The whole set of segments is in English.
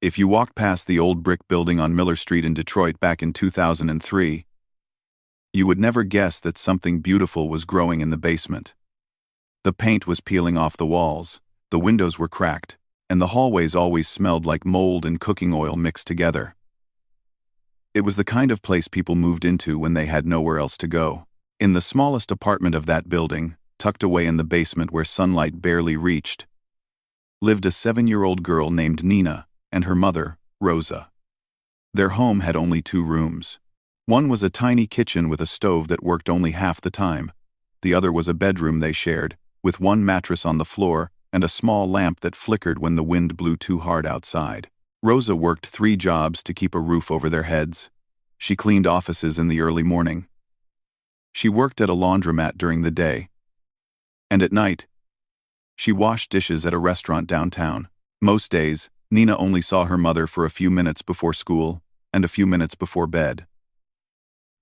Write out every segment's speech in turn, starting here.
If you walked past the old brick building on Miller Street in Detroit back in 2003, you would never guess that something beautiful was growing in the basement. The paint was peeling off the walls, the windows were cracked, and the hallways always smelled like mold and cooking oil mixed together. It was the kind of place people moved into when they had nowhere else to go. In the smallest apartment of that building, tucked away in the basement where sunlight barely reached, lived a 7-year-old girl named Nina and her mother, Rosa. Their home had only 2 rooms. One was a tiny kitchen with a stove that worked only half the time. The other was a bedroom they shared, with one mattress on the floor and a small lamp that flickered when the wind blew too hard outside. Rosa worked 3 jobs to keep a roof over their heads. She cleaned offices in the early morning. She worked at a laundromat during the day. And at night, she washed dishes at a restaurant downtown. Most days, Nina only saw her mother for a few minutes before school and a few minutes before bed.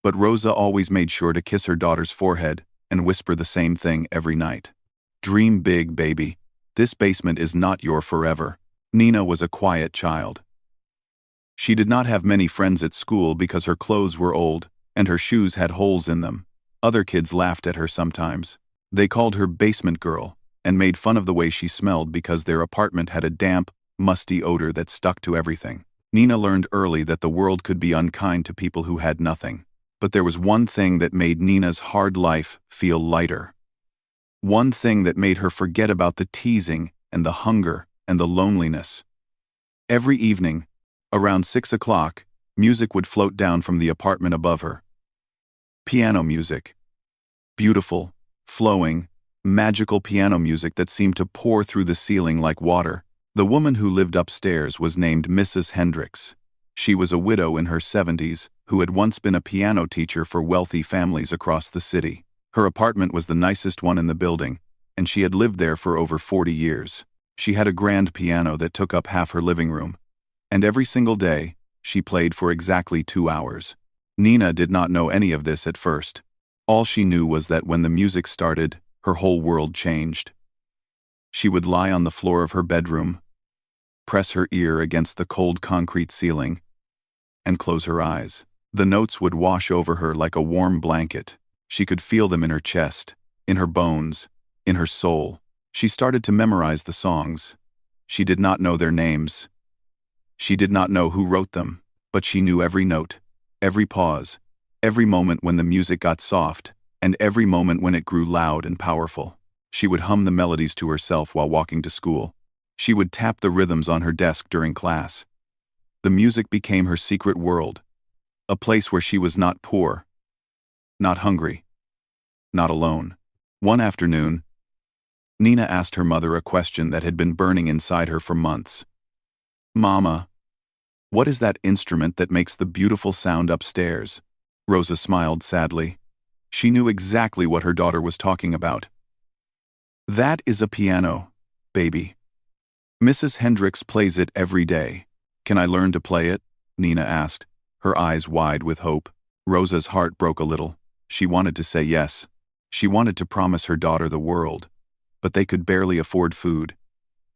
But Rosa always made sure to kiss her daughter's forehead and whisper the same thing every night. "Dream big, baby. This basement is not your forever." Nina was a quiet child. She did not have many friends at school because her clothes were old and her shoes had holes in them. Other kids laughed at her sometimes. They called her basement girl and made fun of the way she smelled because their apartment had a damp, musty odor that stuck to everything. Nina learned early that the world could be unkind to people who had nothing. But there was one thing that made Nina's hard life feel lighter. One thing that made her forget about the teasing and the hunger and the loneliness. Every evening, around 6 o'clock, music would float down from the apartment above her. Piano music. Beautiful, flowing, magical piano music that seemed to pour through the ceiling like water. The woman who lived upstairs was named Mrs. Hendricks. She was a widow in her 70s who had once been a piano teacher for wealthy families across the city. Her apartment was the nicest one in the building, and she had lived there for over 40 years. She had a grand piano that took up half her living room, and every single day, she played for exactly 2 hours. Nina did not know any of this at first. All she knew was that when the music started, her whole world changed. She would lie on the floor of her bedroom, press her ear against the cold concrete ceiling, and close her eyes. The notes would wash over her like a warm blanket. She could feel them in her chest, in her bones, in her soul. She started to memorize the songs. She did not know their names. She did not know who wrote them, but she knew every note, every pause, every moment when the music got soft, and every moment when it grew loud and powerful. She would hum the melodies to herself while walking to school. She would tap the rhythms on her desk during class. The music became her secret world, a place where she was not poor, not hungry, not alone. One afternoon, Nina asked her mother a question that had been burning inside her for months. "Mama, what is that instrument that makes the beautiful sound upstairs?" Rosa smiled sadly. She knew exactly what her daughter was talking about. "That is a piano, baby. Mrs. Hendricks plays it every day." "Can I learn to play it?" Nina asked, her eyes wide with hope. Rosa's heart broke a little. She wanted to say yes. She wanted to promise her daughter the world. But they could barely afford food.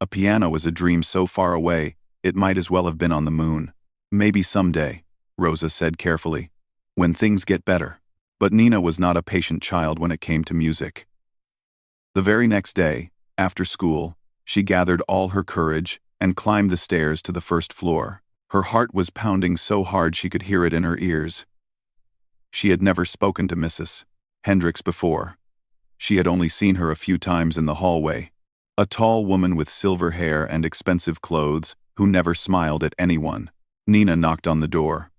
A piano was a dream so far away, it might as well have been on the moon. "Maybe someday," Rosa said carefully, "when things get better." But Nina was not a patient child when it came to music. The very next day, after school, she gathered all her courage and climbed the stairs to the first floor. Her heart was pounding so hard she could hear it in her ears. She had never spoken to Mrs. Hendricks before. She had only seen her a few times in the hallway. A tall woman with silver hair and expensive clothes who never smiled at anyone. Nina knocked on the door.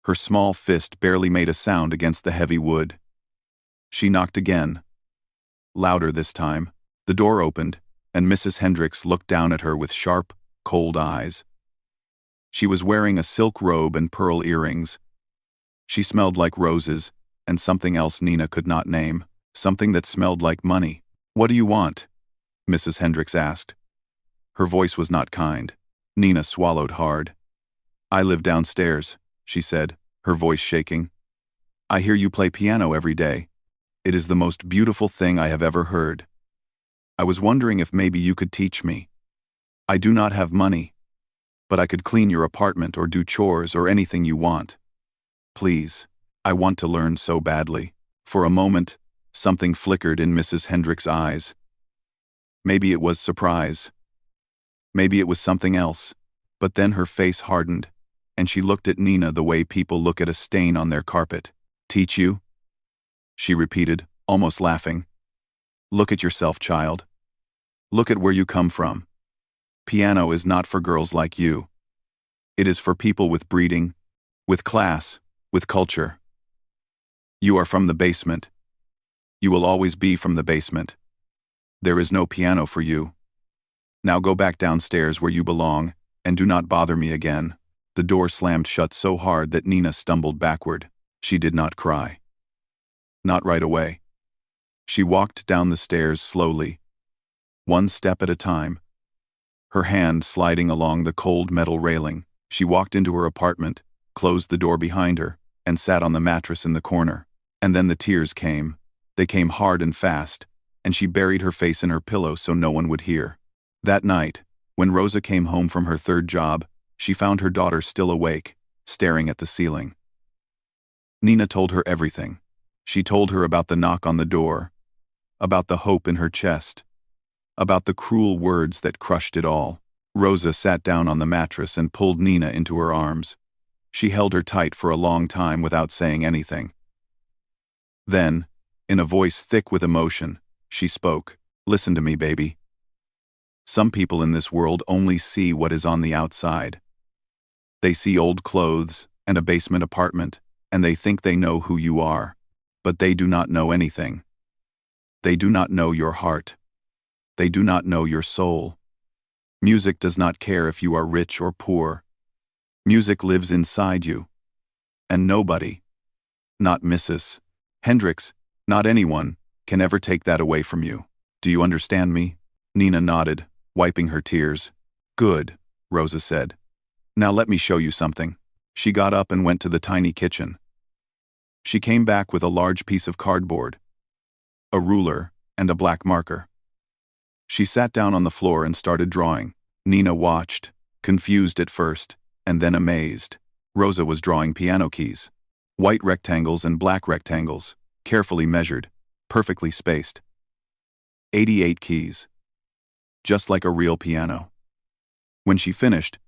Her small fist barely made a sound against the heavy wood. She knocked again. Louder this time. The door opened, and Mrs. Hendricks looked down at her with sharp, cold eyes. She was wearing a silk robe and pearl earrings. She smelled like roses, and something else Nina could not name, something that smelled like money. "What do you want?" Mrs. Hendricks asked. Her voice was not kind. Nina swallowed hard. "I live downstairs," she said, her voice shaking. "I hear you play piano every day. It is the most beautiful thing I have ever heard. I was wondering if maybe you could teach me. I do not have money." But I could clean your apartment or do chores or anything you want. Please, I want to learn so badly. For a moment, something flickered in Mrs. Hendrick's eyes. Maybe it was surprise. Maybe it was something else. But then her face hardened, and she looked at Nina the way people look at a stain on their carpet. Teach you? She repeated, almost laughing. Look at yourself, child. Look at where you come from. Piano is not for girls like you. It is for people with breeding, with class, with culture. You are from the basement. You will always be from the basement. There is no piano for you. Now go back downstairs where you belong, and do not bother me again. The door slammed shut so hard that Nina stumbled backward. She did not cry. Not right away. She walked down the stairs slowly, one step at a time, her hand sliding along the cold metal railing. She walked into her apartment, closed the door behind her, and sat on the mattress in the corner. And then the tears came. They came hard and fast, and she buried her face in her pillow so no one would hear. That night, when Rosa came home from her third job, she found her daughter still awake, staring at the ceiling. Nina told her everything. She told her about the knock on the door, about the hope in her chest, about the cruel words that crushed it all. Rosa sat down on the mattress and pulled Nina into her arms. She held her tight for a long time without saying anything. Then, in a voice thick with emotion, she spoke. Listen to me, baby. Some people in this world only see what is on the outside. They see old clothes and a basement apartment, and they think they know who you are. But they do not know anything. They do not know your heart. They do not know your soul. Music does not care if you are rich or poor. Music lives inside you. And nobody, not Mrs. Hendricks, not anyone, can ever take that away from you. Do you understand me? Nina nodded, wiping her tears. Good, Rosa said. Now let me show you something. She got up and went to the tiny kitchen. She came back with a large piece of cardboard, a ruler, and a black marker. She sat down on the floor and started drawing. Nina watched, confused at first, and then amazed. Rosa was drawing piano keys. White rectangles and black rectangles, carefully measured, perfectly spaced. 88 keys. Just like a real piano. When she finished,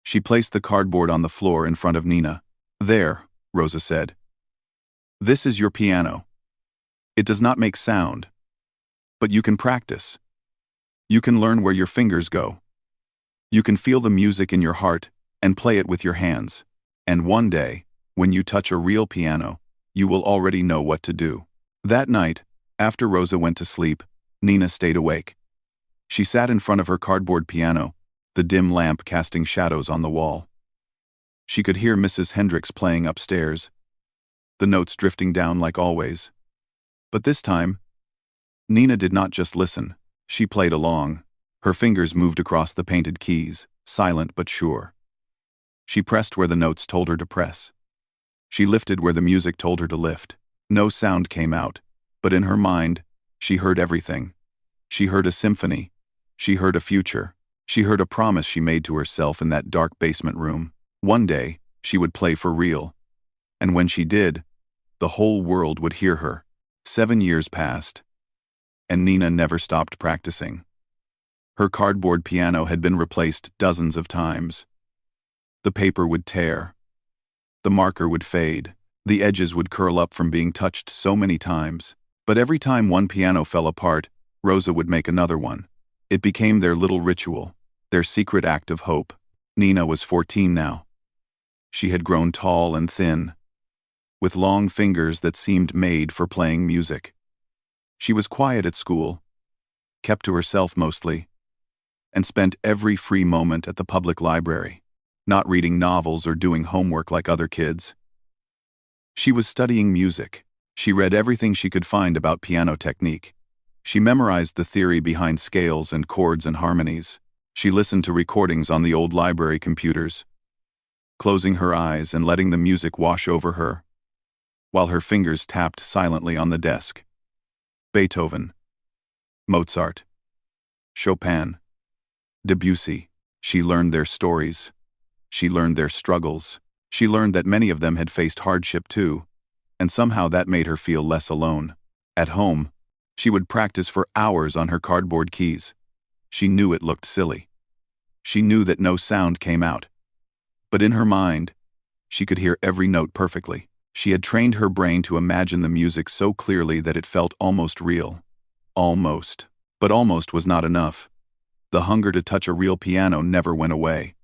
she placed the cardboard on the floor in front of Nina. There, Rosa said. This is your piano. It does not make sound, but you can practice. You can learn where your fingers go. You can feel the music in your heart and play it with your hands. And one day, when you touch a real piano, you will already know what to do. That night, after Rosa went to sleep, Nina stayed awake. She sat in front of her cardboard piano, the dim lamp casting shadows on the wall. She could hear Mrs. Hendricks playing upstairs, the notes drifting down like always. But this time, Nina did not just listen, she played along. Her fingers moved across the painted keys, silent but sure. She pressed where the notes told her to press. She lifted where the music told her to lift. No sound came out, but in her mind, she heard everything. She heard a symphony. She heard a future. She heard a promise she made to herself in that dark basement room. One day, she would play for real. And when she did, the whole world would hear her. 7 years passed, and Nina never stopped practicing. Her cardboard piano had been replaced dozens of times. The paper would tear. The marker would fade. The edges would curl up from being touched so many times. But every time one piano fell apart, Rosa would make another one. It became their little ritual, their secret act of hope. Nina was 14 now. She had grown tall and thin, with long fingers that seemed made for playing music. She was quiet at school, kept to herself mostly, and spent every free moment at the public library, not reading novels or doing homework like other kids. She was studying music. She read everything she could find about piano technique. She memorized the theory behind scales and chords and harmonies. She listened to recordings on the old library computers, closing her eyes and letting the music wash over her, while her fingers tapped silently on the desk. Beethoven, Mozart, Chopin, Debussy. She learned their stories. She learned their struggles. She learned that many of them had faced hardship too, and somehow that made her feel less alone. At home, she would practice for hours on her cardboard keys. She knew it looked silly. She knew that no sound came out. But in her mind, she could hear every note perfectly. She had trained her brain to imagine the music so clearly that it felt almost real. Almost. But almost was not enough. The hunger to touch a real piano never went away.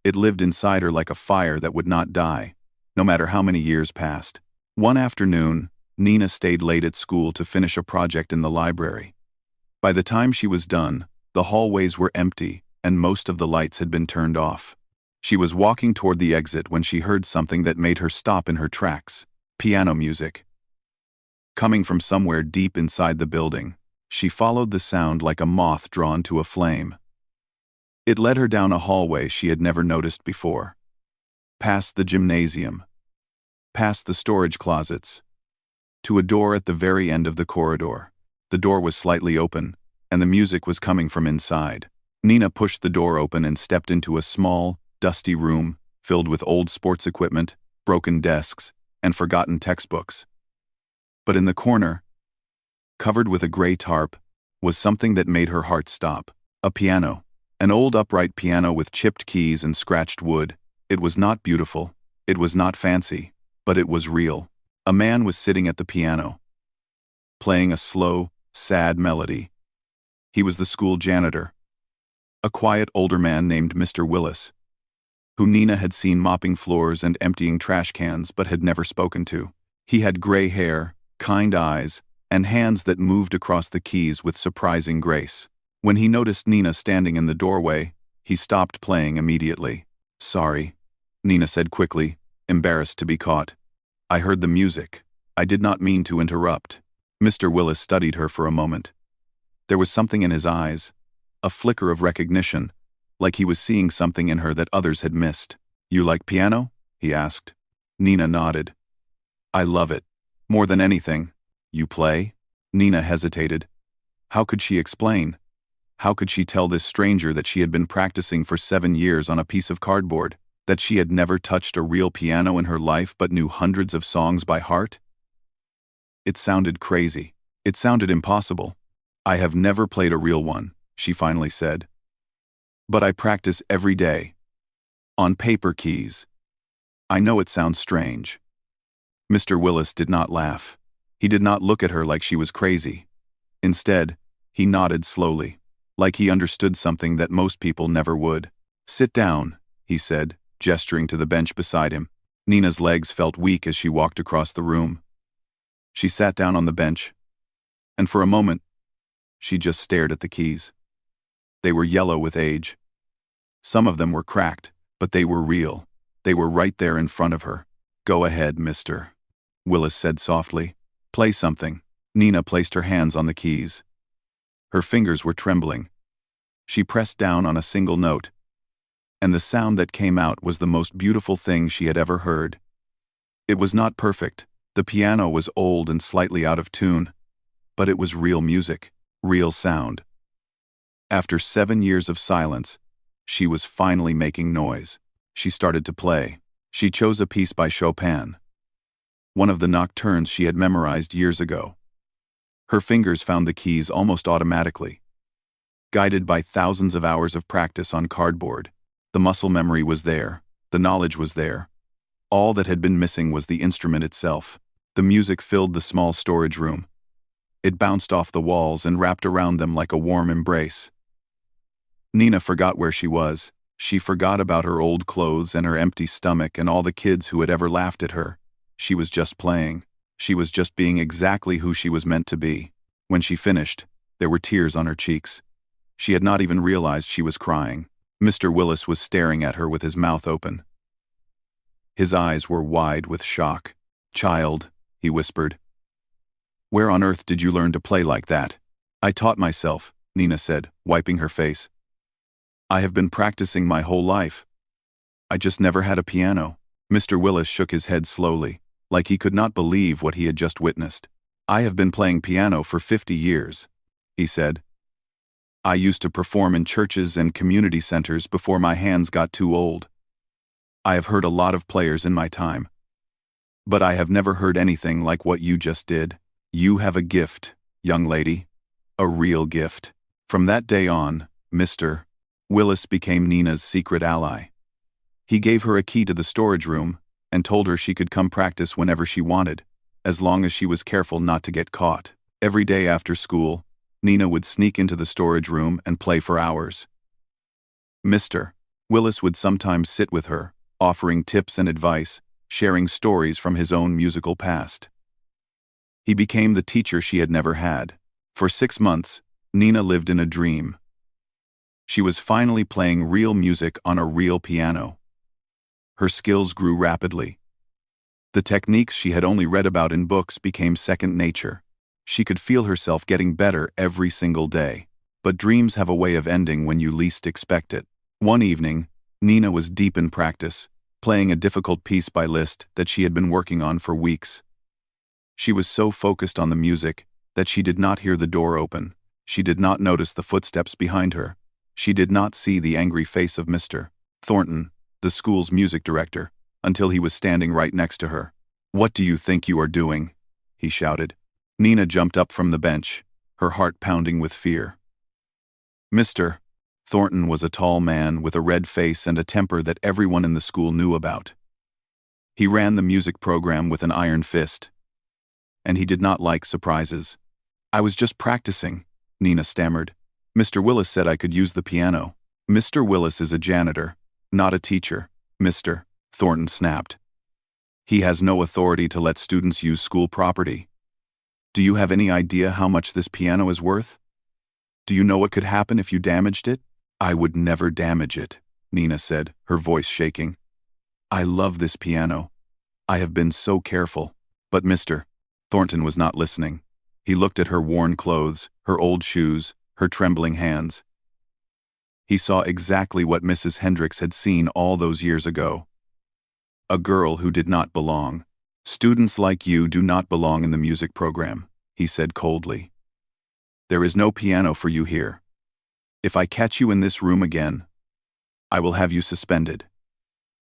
It lived inside her like a fire that would not die, no matter how many years passed. One afternoon, Nina stayed late at school to finish a project in the library. By the time she was done, the hallways were empty and most of the lights had been turned off. She was walking toward the exit when she heard something that made her stop in her tracks. Piano music. Coming from somewhere deep inside the building, she followed the sound like a moth drawn to a flame. It led her down a hallway she had never noticed before. Past the gymnasium. Past the storage closets. To a door at the very end of the corridor. The door was slightly open, and the music was coming from inside. Nina pushed the door open and stepped into a small, dusty room filled with old sports equipment, broken desks, and forgotten textbooks. But in the corner, covered with a gray tarp, was something that made her heart stop. A piano. An old upright piano with chipped keys and scratched wood. It was not beautiful. It was not fancy. But it was real. A man was sitting at the piano, playing a slow, sad melody. He was the school janitor. A quiet older man named Mr. Willis, who Nina had seen mopping floors and emptying trash cans but had never spoken to. He had gray hair, kind eyes, and hands that moved across the keys with surprising grace. When he noticed Nina standing in the doorway, he stopped playing immediately. "Sorry," Nina said quickly, embarrassed to be caught. "I heard the music. I did not mean to interrupt." Mr. Willis studied her for a moment. There was something in his eyes, a flicker of recognition, like he was seeing something in her that others had missed. "You like piano?" he asked. Nina nodded. "I love it. More than anything." "You play?" Nina hesitated. How could she explain? How could she tell this stranger that she had been practicing for 7 years on a piece of cardboard, that she had never touched a real piano in her life but knew hundreds of songs by heart? It sounded crazy. It sounded impossible. "I have never played a real one," she finally said. "But I practice every day. On paper keys." "I know it sounds strange." Mr. Willis did not laugh. He did not look at her like she was crazy. Instead, he nodded slowly, like he understood something that most people never would. "Sit down," he said, gesturing to the bench beside him. Nina's legs felt weak as she walked across the room. She sat down on the bench, and for a moment, she just stared at the keys. They were yellow with age. Some of them were cracked, but they were real. They were right there in front of her. "Go ahead, mister," Willis said softly. "Play something." Nina placed her hands on the keys. Her fingers were trembling. She pressed down on a single note, and the sound that came out was the most beautiful thing she had ever heard. It was not perfect. The piano was old and slightly out of tune, but it was real music, real sound. After 7 years of silence, she was finally making noise. She started to play. She chose a piece by Chopin, one of the nocturnes she had memorized years ago. Her fingers found the keys almost automatically. Guided by thousands of hours of practice on cardboard, the muscle memory was there, the knowledge was there. All that had been missing was the instrument itself. The music filled the small storage room. It bounced off the walls and wrapped around them like a warm embrace. Nina forgot where she was. She forgot about her old clothes and her empty stomach and all the kids who had ever laughed at her. She was just playing. She was just being exactly who she was meant to be. When she finished, there were tears on her cheeks. She had not even realized she was crying. Mr. Willis was staring at her with his mouth open. His eyes were wide with shock. "Child," he whispered, "where on earth did you learn to play like that?" "I taught myself," Nina said, wiping her face. "I have been practicing my whole life. I just never had a piano." Mr. Willis shook his head slowly, like he could not believe what he had just witnessed. "I have been playing piano for 50 years, he said. I used to perform in churches and community centers before my hands got too old. I have heard a lot of players in my time, but I have never heard anything like what you just did. You have a gift, young lady. A real gift." From that day on, Mr. Willis became Nina's secret ally. He gave her a key to the storage room and told her she could come practice whenever she wanted, as long as she was careful not to get caught. Every day after school, Nina would sneak into the storage room and play for hours. Mr. Willis would sometimes sit with her, offering tips and advice, sharing stories from his own musical past. He became the teacher she had never had. For 6 months, Nina lived in a dream. She was finally playing real music on a real piano. Her skills grew rapidly. The techniques she had only read about in books became second nature. She could feel herself getting better every single day. But dreams have a way of ending when you least expect it. One evening, Nina was deep in practice, playing a difficult piece by Liszt that she had been working on for weeks. She was so focused on the music that she did not hear the door open. She did not notice the footsteps behind her. She did not see the angry face of Mr. Thornton, the school's music director, until he was standing right next to her. "What do you think you are doing?" he shouted. Nina jumped up from the bench, her heart pounding with fear. Mr. Thornton was a tall man with a red face and a temper that everyone in the school knew about. He ran the music program with an iron fist, and he did not like surprises. "I was just practicing," Nina stammered. "Mr. Willis said I could use the piano." "Mr. Willis is a janitor, not a teacher," Mr. Thornton snapped. "He has no authority to let students use school property. Do you have any idea how much this piano is worth? Do you know what could happen if you damaged it?" "I would never damage it," Nina said, her voice shaking. "I love this piano. I have been so careful." But Mr. Thornton was not listening. He looked at her worn clothes, her old shoes, her trembling hands. He saw exactly what Mrs. Hendricks had seen all those years ago. A girl who did not belong. "Students like you do not belong in the music program," he said coldly. "There is no piano for you here. If I catch you in this room again, I will have you suspended.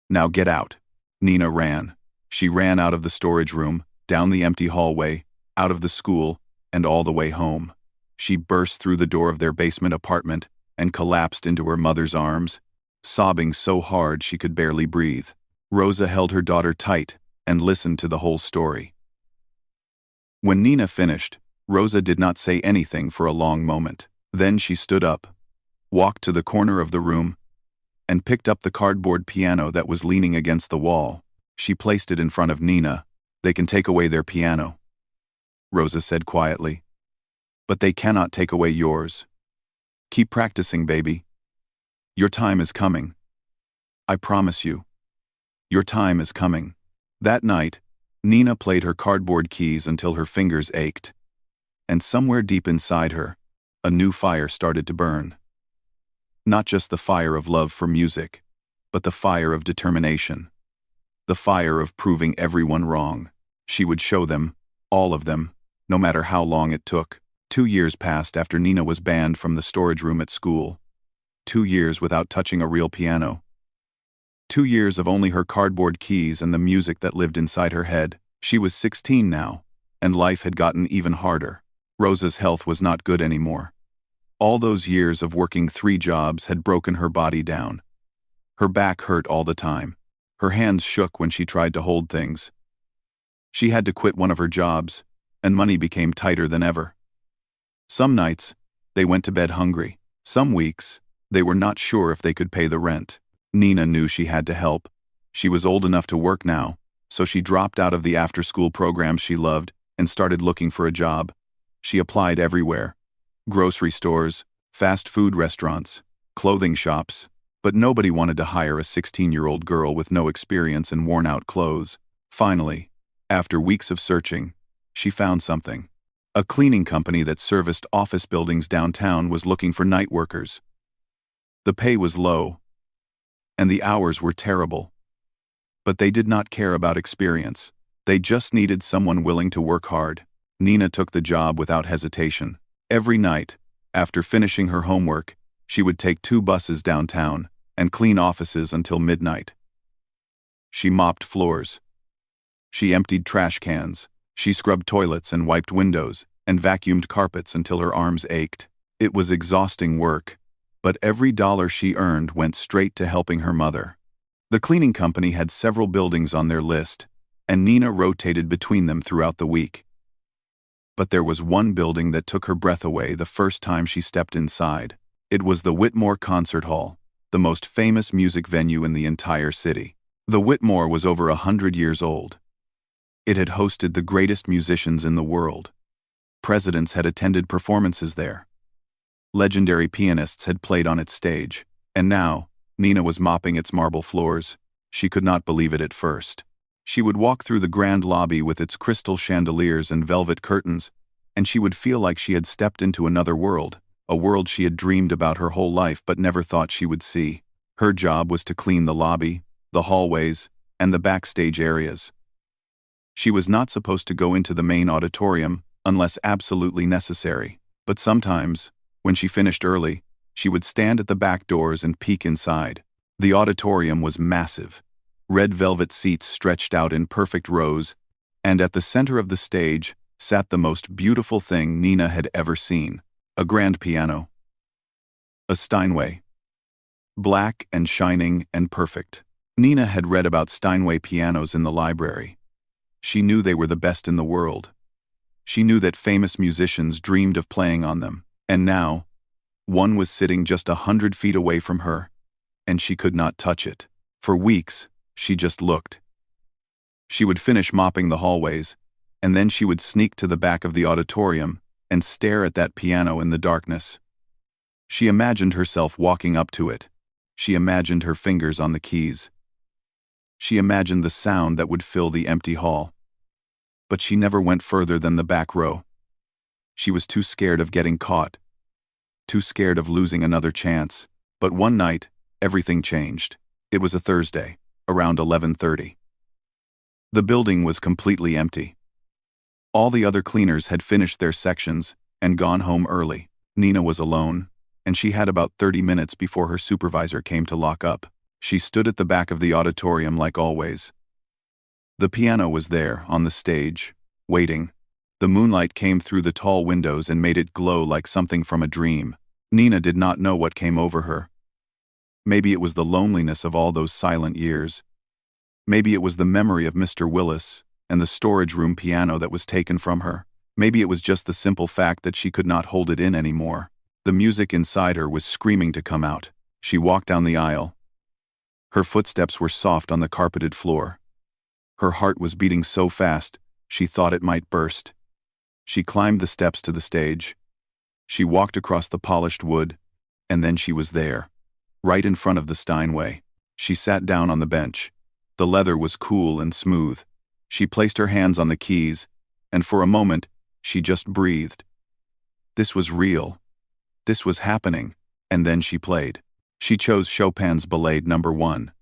Now get out." Nina ran. She ran out of the storage room, down the empty hallway, out of the school, and all the way home. She burst through the door of their basement apartment and collapsed into her mother's arms, sobbing so hard she could barely breathe. Rosa held her daughter tight and listened to the whole story. When Nina finished, Rosa did not say anything for a long moment. Then she stood up, walked to the corner of the room, and picked up the cardboard piano that was leaning against the wall. She placed it in front of Nina. "They can take away their piano," Rosa said quietly. "But they cannot take away yours. Keep practicing, baby. Your time is coming. I promise you. Your time is coming." That night, Nina played her cardboard keys until her fingers ached. And somewhere deep inside her, a new fire started to burn. Not just the fire of love for music, but the fire of determination. The fire of proving everyone wrong. She would show them, all of them, no matter how long it took. 2 years passed after Nina was banned from the storage room at school. 2 years without touching a real piano. 2 years of only her cardboard keys and the music that lived inside her head. She was 16 now, and life had gotten even harder. Rosa's health was not good anymore. All those years of working 3 jobs had broken her body down. Her back hurt all the time. Her hands shook when she tried to hold things. She had to quit one of her jobs, and money became tighter than ever. Some nights, they went to bed hungry. Some weeks, they were not sure if they could pay the rent. Nina knew she had to help. She was old enough to work now, so she dropped out of the after-school programs she loved and started looking for a job. She applied everywhere. Grocery stores, fast food restaurants, clothing shops, but nobody wanted to hire a 16-year-old girl with no experience and worn-out clothes. Finally, after weeks of searching, she found something. A cleaning company that serviced office buildings downtown was looking for night workers. The pay was low, and the hours were terrible. But they did not care about experience. They just needed someone willing to work hard. Nina took the job without hesitation. Every night, After finishing her homework, she would take 2 buses downtown and clean offices until midnight. She mopped floors. She emptied trash cans. She scrubbed toilets and wiped windows and vacuumed carpets until her arms ached. It was exhausting work, but every dollar she earned went straight to helping her mother. The cleaning company had several buildings on their list, and Nina rotated between them throughout the week. But there was one building that took her breath away the first time she stepped inside. It was the Whitmore Concert Hall, the most famous music venue in the entire city. The Whitmore was over 100 years old. It had hosted the greatest musicians in the world. Presidents had attended performances there. Legendary pianists had played on its stage, and now, Nina was mopping its marble floors. She could not believe it at first. She would walk through the grand lobby with its crystal chandeliers and velvet curtains, and she would feel like she had stepped into another world, a world she had dreamed about her whole life but never thought she would see. Her job was to clean the lobby, the hallways, and the backstage areas. She was not supposed to go into the main auditorium unless absolutely necessary, but sometimes, when she finished early, she would stand at the back doors and peek inside. The auditorium was massive. Red velvet seats stretched out in perfect rows, and at the center of the stage sat the most beautiful thing Nina had ever seen: a grand piano. A Steinway. Black and shining and perfect. Nina had read about Steinway pianos in the library. She knew they were the best in the world. She knew that famous musicians dreamed of playing on them, and now, one was sitting just 100 feet away from her, and she could not touch it. For weeks, she just looked. She would finish mopping the hallways, and then she would sneak to the back of the auditorium and stare at that piano in the darkness. She imagined herself walking up to it. She imagined her fingers on the keys. She imagined the sound that would fill the empty hall. But she never went further than the back row. She was too scared of getting caught, too scared of losing another chance. But one night, everything changed. It was a Thursday, around 11:30. The building was completely empty. All the other cleaners had finished their sections and gone home early. Nina was alone, and she had about 30 minutes before her supervisor came to lock up. She stood at the back of the auditorium like always. The piano was there, on the stage, waiting. The moonlight came through the tall windows and made it glow like something from a dream. Nina did not know what came over her. Maybe it was the loneliness of all those silent years. Maybe it was the memory of Mr. Willis and the storage room piano that was taken from her. Maybe it was just the simple fact that she could not hold it in anymore. The music inside her was screaming to come out. She walked down the aisle. Her footsteps were soft on the carpeted floor. Her heart was beating so fast, she thought it might burst. She climbed the steps to the stage. She walked across the polished wood, and then she was there, right in front of the Steinway. She sat down on the bench. The leather was cool and smooth. She placed her hands on the keys, and for a moment, she just breathed. This was real. This was happening, and then she played. She chose Chopin's Ballade No. 1.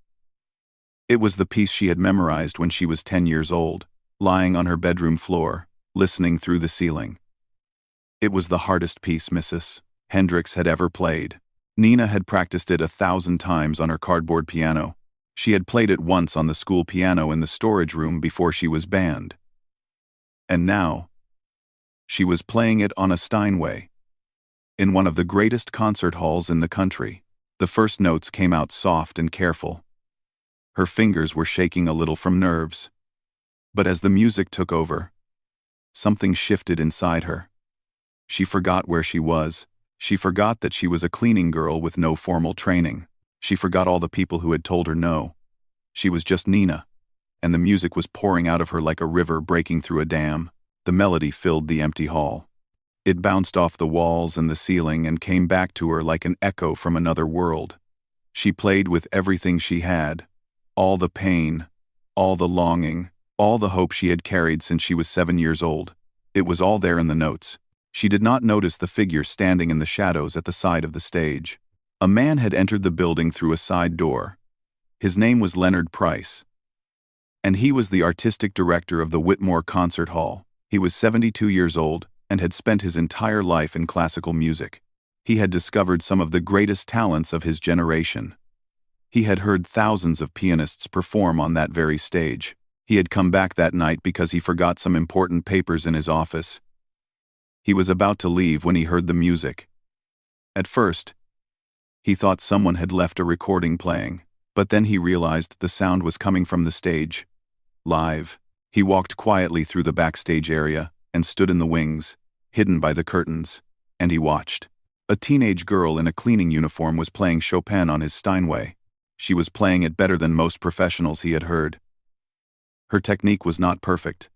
It was the piece she had memorized when she was 10 years old, lying on her bedroom floor, listening through the ceiling. It was the hardest piece Mrs. Hendricks had ever played. Nina had practiced it 1,000 times on her cardboard piano. She had played it once on the school piano in the storage room before she was banned. And now, she was playing it on a Steinway, in one of the greatest concert halls in the country. The first notes came out soft and careful. Her fingers were shaking a little from nerves. But as the music took over, something shifted inside her. She forgot where she was. She forgot that she was a cleaning girl with no formal training. She forgot all the people who had told her no. She was just Nina, and the music was pouring out of her like a river breaking through a dam. The melody filled the empty hall. It bounced off the walls and the ceiling and came back to her like an echo from another world. She played with everything she had, all the pain, all the longing, all the hope she had carried since she was 7 years old. It was all there in the notes. She did not notice the figure standing in the shadows at the side of the stage. A man had entered the building through a side door. His name was Leonard Price, and he was the artistic director of the Whitmore Concert Hall. He was 72 years old and had spent his entire life in classical music. He had discovered some of the greatest talents of his generation. He had heard thousands of pianists perform on that very stage. He had come back that night because he forgot some important papers in his office. He was about to leave when he heard the music. At first, he thought someone had left a recording playing, but then he realized the sound was coming from the stage. Live. He walked quietly through the backstage area and stood in the wings, hidden by the curtains, and he watched. A teenage girl in a cleaning uniform was playing Chopin on his Steinway. She was playing it better than most professionals he had heard. Her technique was not perfect.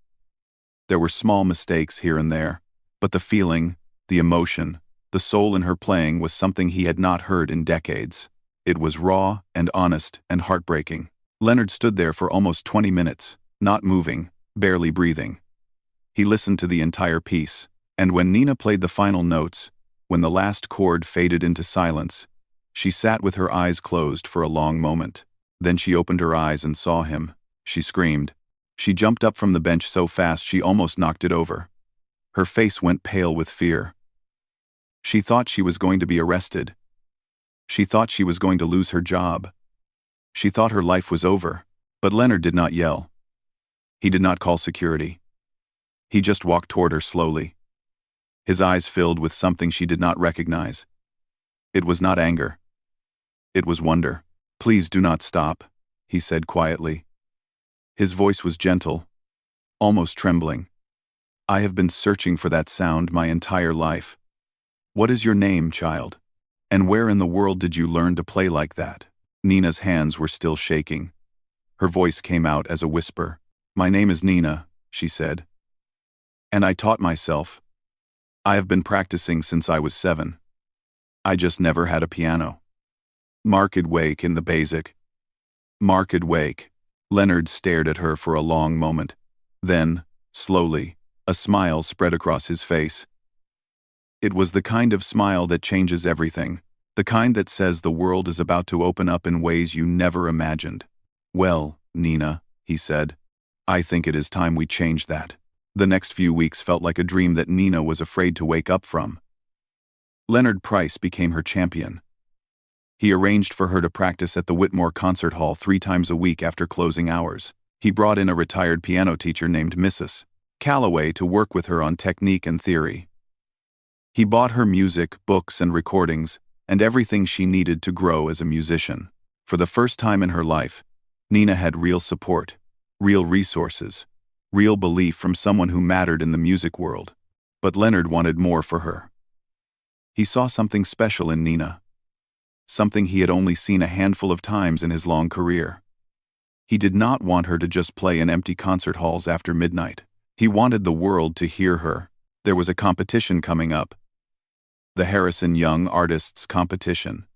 There were small mistakes here and there, but the feeling, the emotion, the soul in her playing was something he had not heard in decades. It was raw and honest and heartbreaking. Leonard stood there for almost 20 minutes, not moving, barely breathing. He listened to the entire piece, and when Nina played the final notes, when the last chord faded into silence, she sat with her eyes closed for a long moment. Then she opened her eyes and saw him. She screamed. She jumped up from the bench so fast she almost knocked it over. Her face went pale with fear. She thought she was going to be arrested. She thought she was going to lose her job. She thought her life was over, but Leonard did not yell. He did not call security. He just walked toward her slowly. His eyes filled with something she did not recognize. It was not anger. It was wonder. "Please do not stop," he said quietly. His voice was gentle, almost trembling. "I have been searching for that sound my entire life. What is your name, child? And where in the world did you learn to play like that?" Nina's hands were still shaking. Her voice came out as a whisper. "My name is Nina," she said. "And I taught myself. I have been practicing since I was 7. I just never had a piano." Marked wake in the basic. Marked wake. Leonard stared at her for a long moment. Then, slowly, a smile spread across his face. It was the kind of smile that changes everything, the kind that says the world is about to open up in ways you never imagined. "Well, Nina," he said, "I think it is time we change that." The next few weeks felt like a dream that Nina was afraid to wake up from. Leonard Price became her champion. He arranged for her to practice at the Whitmore Concert Hall 3 times a week after closing hours. He brought in a retired piano teacher named Mrs. Calloway to work with her on technique and theory. He bought her music, books, and recordings, and everything she needed to grow as a musician. For the first time in her life, Nina had real support, real resources, real belief from someone who mattered in the music world. But Leonard wanted more for her. He saw something special in Nina. Something he had only seen a handful of times in his long career. He did not want her to just play in empty concert halls after midnight. He wanted the world to hear her. There was a competition coming up. The Harrison Young Artists Competition.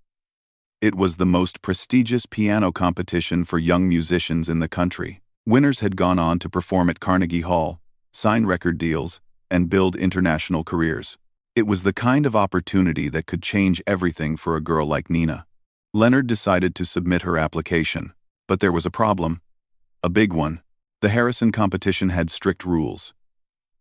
It was the most prestigious piano competition for young musicians in the country. Winners had gone on to perform at Carnegie Hall, sign record deals, and build international careers. It was the kind of opportunity that could change everything for a girl like Nina. Leonard decided to submit her application, but there was a problem. A big one. The Harrison competition had strict rules.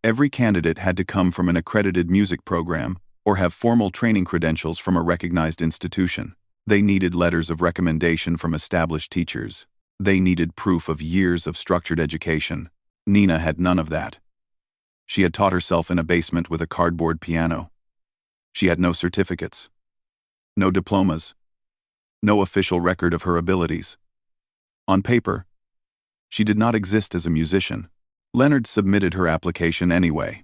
Every candidate had to come from an accredited music program or have formal training credentials from a recognized institution. They needed letters of recommendation from established teachers. They needed proof of years of structured education. Nina had none of that. She had taught herself in a basement with a cardboard piano. She had no certificates, no diplomas, no official record of her abilities. On paper, she did not exist as a musician. Leonard submitted her application anyway.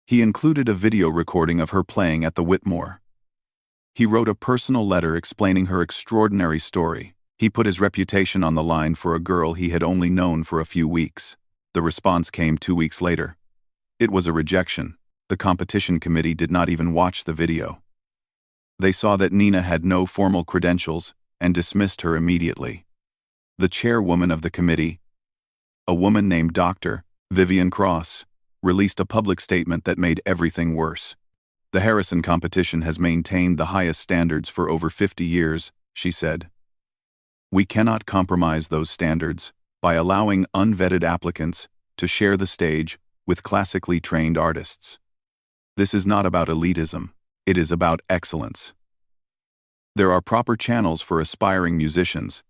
He included a video recording of her playing at the Whitmore. He wrote a personal letter explaining her extraordinary story. He put his reputation on the line for a girl he had only known for a few weeks. The response came 2 weeks later. It was a rejection. The competition committee did not even watch the video. They saw that Nina had no formal credentials and dismissed her immediately. The chairwoman of the committee, a woman named Dr. Vivian Cross, released a public statement that made everything worse. "The Harrison competition has maintained the highest standards for over 50 years, she said. "We cannot compromise those standards by allowing unvetted applicants to share the stage with classically trained artists. This is not about elitism. It is about excellence. There are proper channels for aspiring musicians,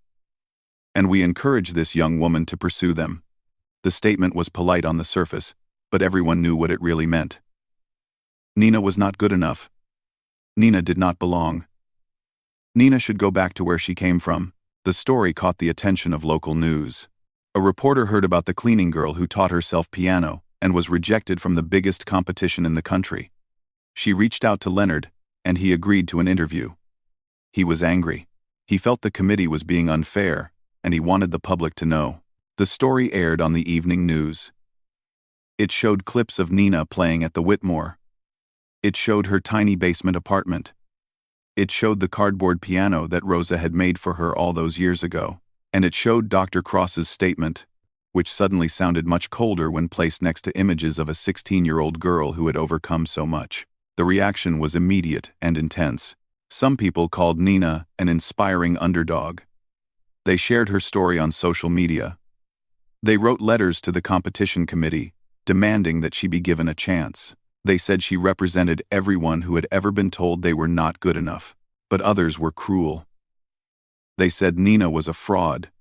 and we encourage this young woman to pursue them. The statement was polite on the surface, but everyone knew what it really meant. Nina was not good enough. Nina did not belong. Nina should go back to where she came from. The story caught the attention of local news. A reporter heard about the cleaning girl who taught herself piano and was rejected from the biggest competition in the country. She reached out to Leonard, and he agreed to an interview. He was angry. He felt the committee was being unfair, and he wanted the public to know. The story aired on the evening news. It showed clips of Nina playing at the Whitmore. It showed her tiny basement apartment. It showed the cardboard piano that Rosa had made for her all those years ago. And it showed Dr. Cross's statement, which suddenly sounded much colder when placed next to images of a 16-year-old girl who had overcome so much. The reaction was immediate and intense. Some people called Nina an inspiring underdog. They shared her story on social media. They wrote letters to the competition committee, demanding that she be given a chance. They said she represented everyone who had ever been told they were not good enough, but others were cruel. They said Nina was a fraud,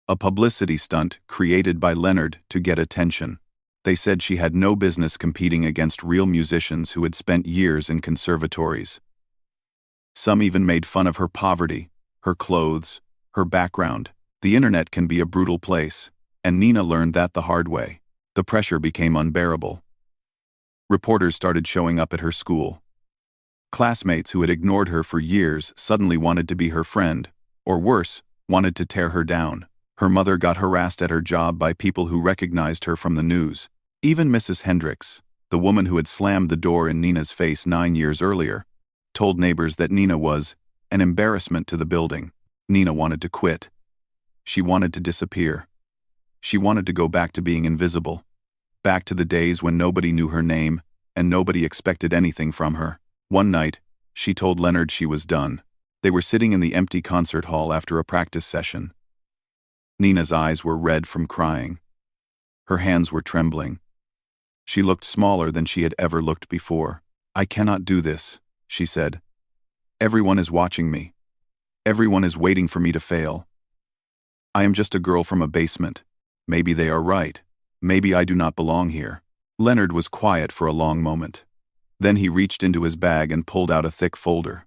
a publicity stunt created by Leonard to get attention. They said she had no business competing against real musicians who had spent years in conservatories. Some even made fun of her poverty, her clothes, her background. The internet can be a brutal place, and Nina learned that the hard way. The pressure became unbearable. Reporters started showing up at her school. Classmates who had ignored her for years suddenly wanted to be her friend, or worse, wanted to tear her down. Her mother got harassed at her job by people who recognized her from the news. Even Mrs. Hendricks, the woman who had slammed the door in Nina's face 9 years earlier, told neighbors that Nina was an embarrassment to the building. Nina wanted to quit. She wanted to disappear. She wanted to go back to being invisible. Back to the days when nobody knew her name and nobody expected anything from her. One night, she told Leonard she was done. They were sitting in the empty concert hall after a practice session. Nina's eyes were red from crying. Her hands were trembling. She looked smaller than she had ever looked before. "I cannot do this," she said. "Everyone is watching me. Everyone is waiting for me to fail. I am just a girl from a basement. Maybe they are right. Maybe I do not belong here." Leonard was quiet for a long moment. Then he reached into his bag and pulled out a thick folder.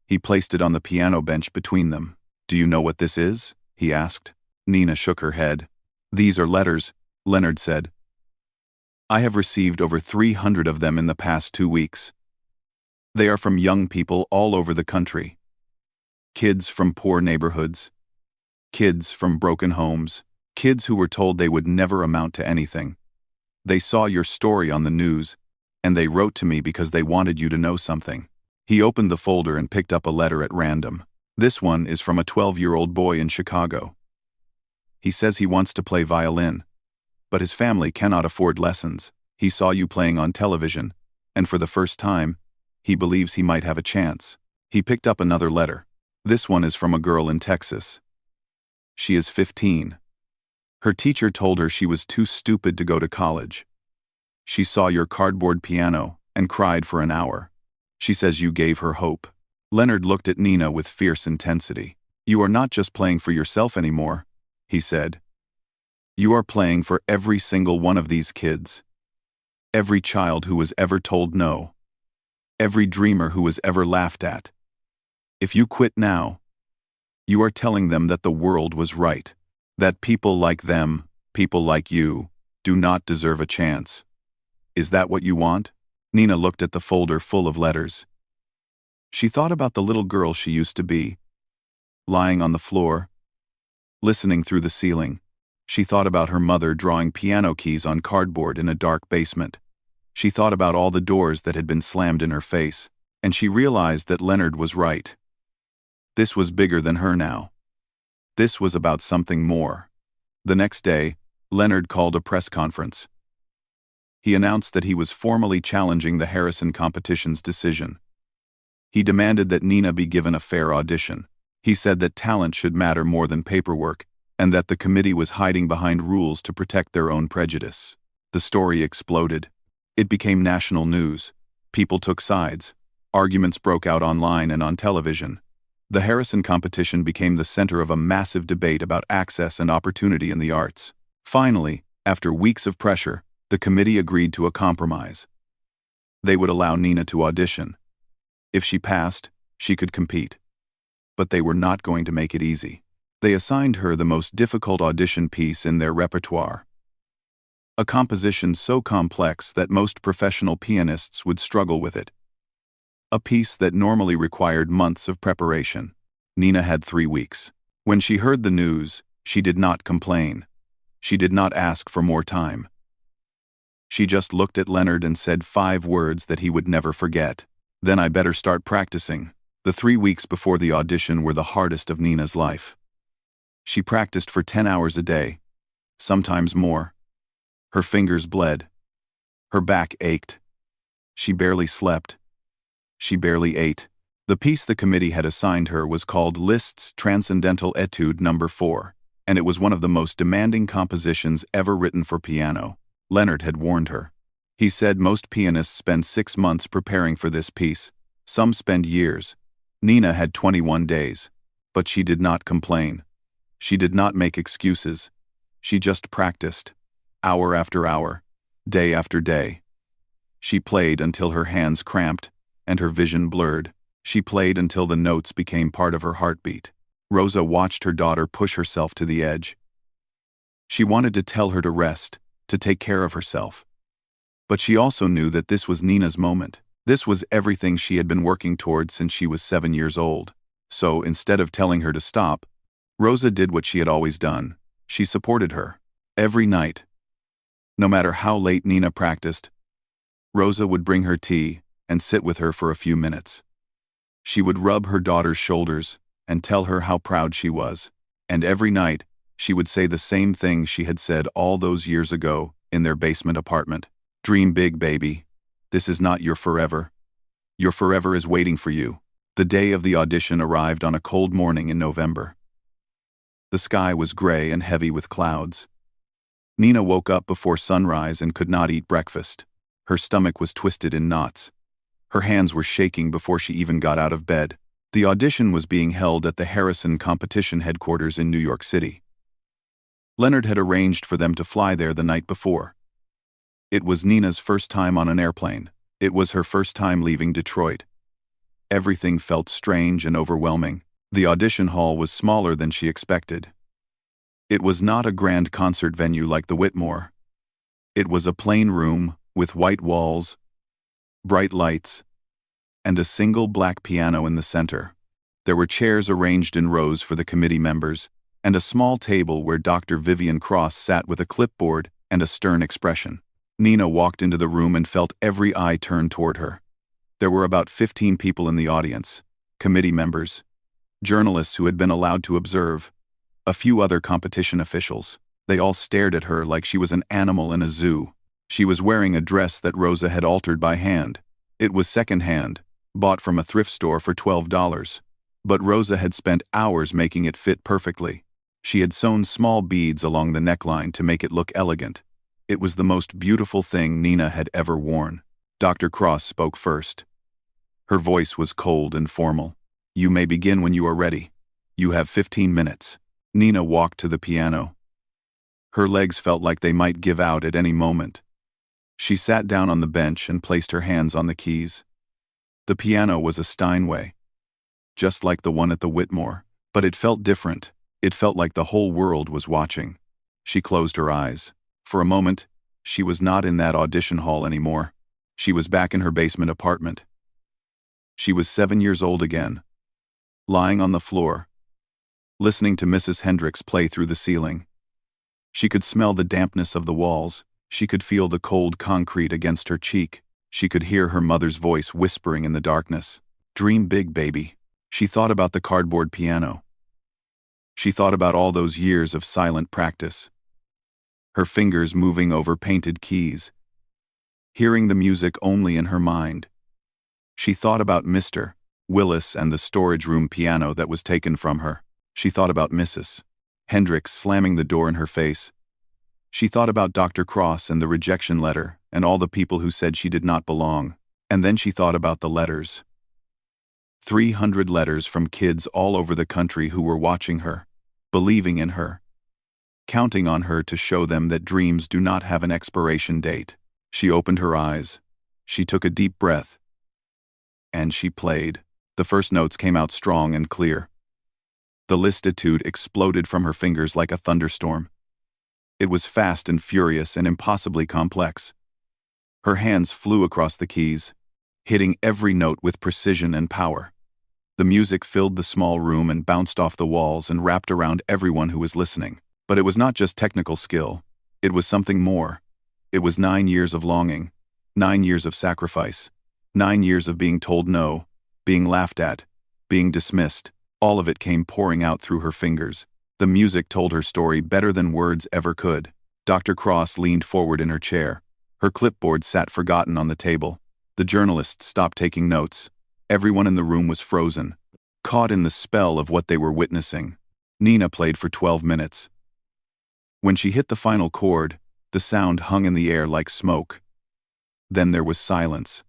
He placed it on the piano bench between them. "Do you know what this is?" he asked. Nina shook her head. "These are letters," Leonard said. "I have received over 300 of them in the past 2 weeks. They are from young people all over the country. Kids from poor neighborhoods. Kids from broken homes. Kids who were told they would never amount to anything. They saw your story on the news, and they wrote to me because they wanted you to know something." He opened the folder and picked up a letter at random. "This one is from a 12-year-old boy in Chicago. He says he wants to play violin, but his family cannot afford lessons. He saw you playing on television, and for the first time, he believes he might have a chance." He picked up another letter. "This one is from a girl in Texas. She is 15. Her teacher told her she was too stupid to go to college. She saw your cardboard piano and cried for an hour. She says you gave her hope." Leonard looked at Nina with fierce intensity. "You are not just playing for yourself anymore," he said. "You are playing for every single one of these kids. Every child who was ever told no. Every dreamer who was ever laughed at. If you quit now, you are telling them that the world was right. That people like them, people like you, do not deserve a chance. Is that what you want?" Nina looked at the folder full of letters. She thought about the little girl she used to be, lying on the floor, listening through the ceiling. She thought about her mother drawing piano keys on cardboard in a dark basement. She thought about all the doors that had been slammed in her face, and she realized that Leonard was right. This was bigger than her now. This was about something more. The next day, Leonard called a press conference. He announced that he was formally challenging the Harrison competition's decision. He demanded that Nina be given a fair audition. He said that talent should matter more than paperwork, and that the committee was hiding behind rules to protect their own prejudice. The story exploded. It became national news. People took sides. Arguments broke out online and on television. The Harrison competition became the center of a massive debate about access and opportunity in the arts. Finally, after weeks of pressure, the committee agreed to a compromise. They would allow Nina to audition. If she passed, she could compete. But they were not going to make it easy. They assigned her the most difficult audition piece in their repertoire. A composition so complex that most professional pianists would struggle with it. A piece that normally required months of preparation. Nina had 3 weeks. When she heard the news, she did not complain. She did not ask for more time. She just looked at Leonard and said 5 words that he would never forget. Then I better start practicing. The 3 weeks before the audition were the hardest of Nina's life. She practiced for 10 hours a day, sometimes more. Her fingers bled. Her back ached. She barely slept. She barely ate. The piece the committee had assigned her was called Liszt's Transcendental Etude No. 4, and it was one of the most demanding compositions ever written for piano. Leonard had warned her. He said most pianists spend 6 months preparing for this piece. Some spend years. Nina had 21 days. But she did not complain. She did not make excuses. She just practiced. Hour after hour. Day after day. She played until her hands cramped and her vision blurred. She played until the notes became part of her heartbeat. Rosa watched her daughter push herself to the edge. She wanted to tell her to rest, to take care of herself. But she also knew that this was Nina's moment. This was everything she had been working toward since she was 7 years old. So, instead of telling her to stop, Rosa did what she had always done. She supported her. Every night. No matter how late Nina practiced, Rosa would bring her tea and sit with her for a few minutes. She would rub her daughter's shoulders and tell her how proud she was. And every night, she would say the same thing she had said all those years ago in their basement apartment. Dream big, baby. This is not your forever. Your forever is waiting for you. The day of the audition arrived on a cold morning in November. The sky was gray and heavy with clouds. Nina woke up before sunrise and could not eat breakfast. Her stomach was twisted in knots. Her hands were shaking before she even got out of bed. The audition was being held at the Harrison competition headquarters in New York City. Leonard had arranged for them to fly there the night before. It was Nina's first time on an airplane. It was her first time leaving Detroit. Everything felt strange and overwhelming. The audition hall was smaller than she expected. It was not a grand concert venue like the Whitmore. It was a plain room with white walls, bright lights, and a single black piano in the center. There were chairs arranged in rows for the committee members, and a small table where Dr. Vivian Cross sat with a clipboard and a stern expression. Nina walked into the room and felt every eye turn toward her. There were about 15 people in the audience, committee members, journalists who had been allowed to observe, a few other competition officials. They all stared at her like she was an animal in a zoo. She was wearing a dress that Rosa had altered by hand. It was second-hand, bought from a thrift store for $12. But Rosa had spent hours making it fit perfectly. She had sewn small beads along the neckline to make it look elegant. It was the most beautiful thing Nina had ever worn. Dr. Cross spoke first. Her voice was cold and formal. "You may begin when you are ready. You have 15 minutes. Nina walked to the piano. Her legs felt like they might give out at any moment. She sat down on the bench and placed her hands on the keys. The piano was a Steinway, just like the one at the Whitmore, but it felt different. It felt like the whole world was watching. She closed her eyes. For a moment, she was not in that audition hall anymore. She was back in her basement apartment. She was 7 years old again, lying on the floor, listening to Mrs. Hendricks play through the ceiling. She could smell the dampness of the walls. She could feel the cold concrete against her cheek. She could hear her mother's voice whispering in the darkness. "Dream big, baby." She thought about the cardboard piano. She thought about all those years of silent practice. Her fingers moving over painted keys, hearing the music only in her mind. She thought about Mr. Willis and the storage room piano that was taken from her. She thought about Mrs. Hendricks slamming the door in her face. She thought about Dr. Cross and the rejection letter and all the people who said she did not belong. And then she thought about the letters. 300 letters from kids all over the country who were watching her, believing in her, counting on her to show them that dreams do not have an expiration date. She opened her eyes. She took a deep breath. And she played. The first notes came out strong and clear. The listitude exploded from her fingers like a thunderstorm. It was fast and furious and impossibly complex. Her hands flew across the keys, hitting every note with precision and power. The music filled the small room and bounced off the walls and wrapped around everyone who was listening. But it was not just technical skill. It was something more. It was 9 years of longing, 9 years of sacrifice, 9 years of being told no, being laughed at, being dismissed. All of it came pouring out through her fingers. The music told her story better than words ever could. Dr. Cross leaned forward in her chair. Her clipboard sat forgotten on the table. The journalists stopped taking notes. Everyone in the room was frozen, caught in the spell of what they were witnessing. Nina played for 12 minutes. When she hit the final chord, the sound hung in the air like smoke. Then there was silence.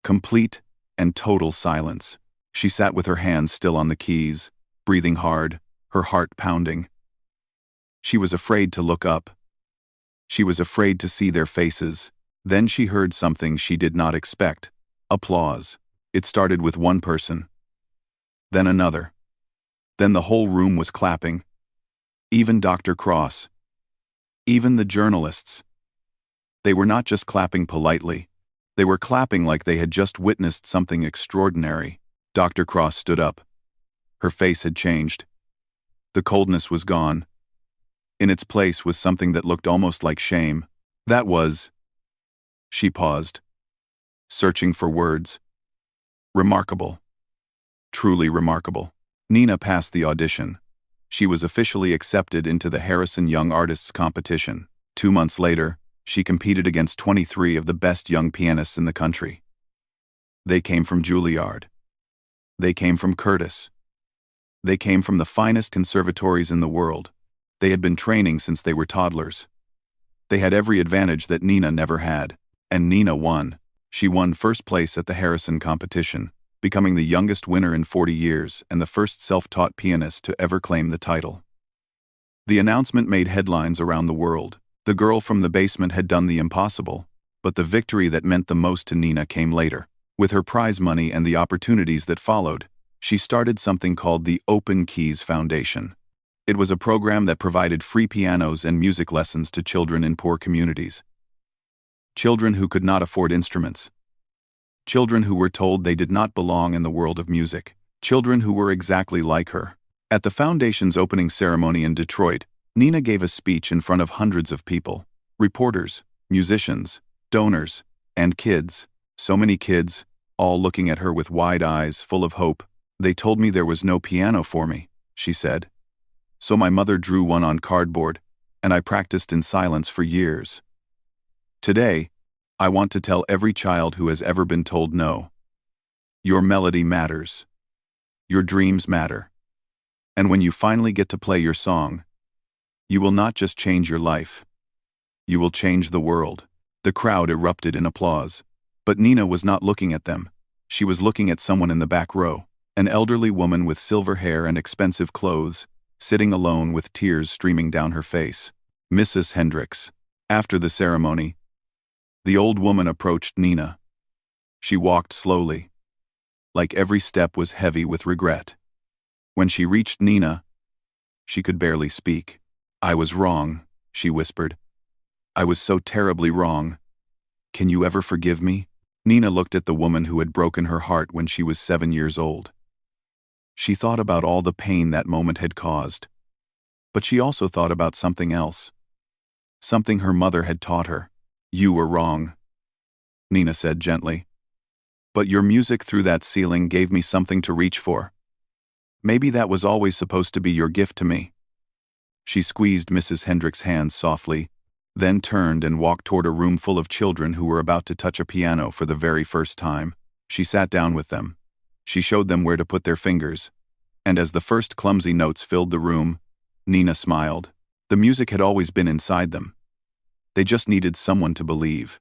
Complete and total silence. She sat with her hands still on the keys, breathing hard, her heart pounding. She was afraid to look up. She was afraid to see their faces. Then she heard something she did not expect. Applause. It started with one person. Then another. Then the whole room was clapping. Even Dr. Cross. Even the journalists. They were not just clapping politely. They were clapping like they had just witnessed something extraordinary. Dr. Cross stood up. Her face had changed. The coldness was gone. In its place was something that looked almost like shame. That was... She paused, searching for words. Remarkable. Truly remarkable. Nina passed the audition. She was officially accepted into the Harrison Young Artists competition. 2 months later, she competed against 23 of the best young pianists in the country. They came from Juilliard. They came from Curtis. They came from the finest conservatories in the world. They had been training since they were toddlers. They had every advantage that Nina never had. And Nina won. She won first place at the Harrison competition, becoming the youngest winner in 40 years and the first self-taught pianist to ever claim the title. The announcement made headlines around the world. The girl from the basement had done the impossible, but the victory that meant the most to Nina came later. With her prize money and the opportunities that followed, she started something called the Open Keys Foundation. It was a program that provided free pianos and music lessons to children in poor communities. Children who could not afford instruments. Children who were told they did not belong in the world of music. Children who were exactly like her. At the foundation's opening ceremony in Detroit, Nina gave a speech in front of hundreds of people. Reporters, musicians, donors, and kids. So many kids, all looking at her with wide eyes, full of hope. They told me there was no piano for me, she said. So my mother drew one on cardboard, and I practiced in silence for years. Today, I want to tell every child who has ever been told no. Your melody matters. Your dreams matter. And when you finally get to play your song, you will not just change your life. You will change the world. The crowd erupted in applause. But Nina was not looking at them. She was looking at someone in the back row, an elderly woman with silver hair and expensive clothes, sitting alone with tears streaming down her face. Mrs. Hendricks. After the ceremony, the old woman approached Nina. She walked slowly, like every step was heavy with regret. When she reached Nina, she could barely speak. I was wrong, she whispered. I was so terribly wrong. Can you ever forgive me? Nina looked at the woman who had broken her heart when she was 7 years old. She thought about all the pain that moment had caused. But she also thought about something else. Something her mother had taught her. You were wrong, Nina said gently. But your music through that ceiling gave me something to reach for. Maybe that was always supposed to be your gift to me. She squeezed Mrs. Hendricks' hand softly, then turned and walked toward a room full of children who were about to touch a piano for the very first time. She sat down with them. She showed them where to put their fingers, and as the first clumsy notes filled the room, Nina smiled. The music had always been inside them. They just needed someone to believe.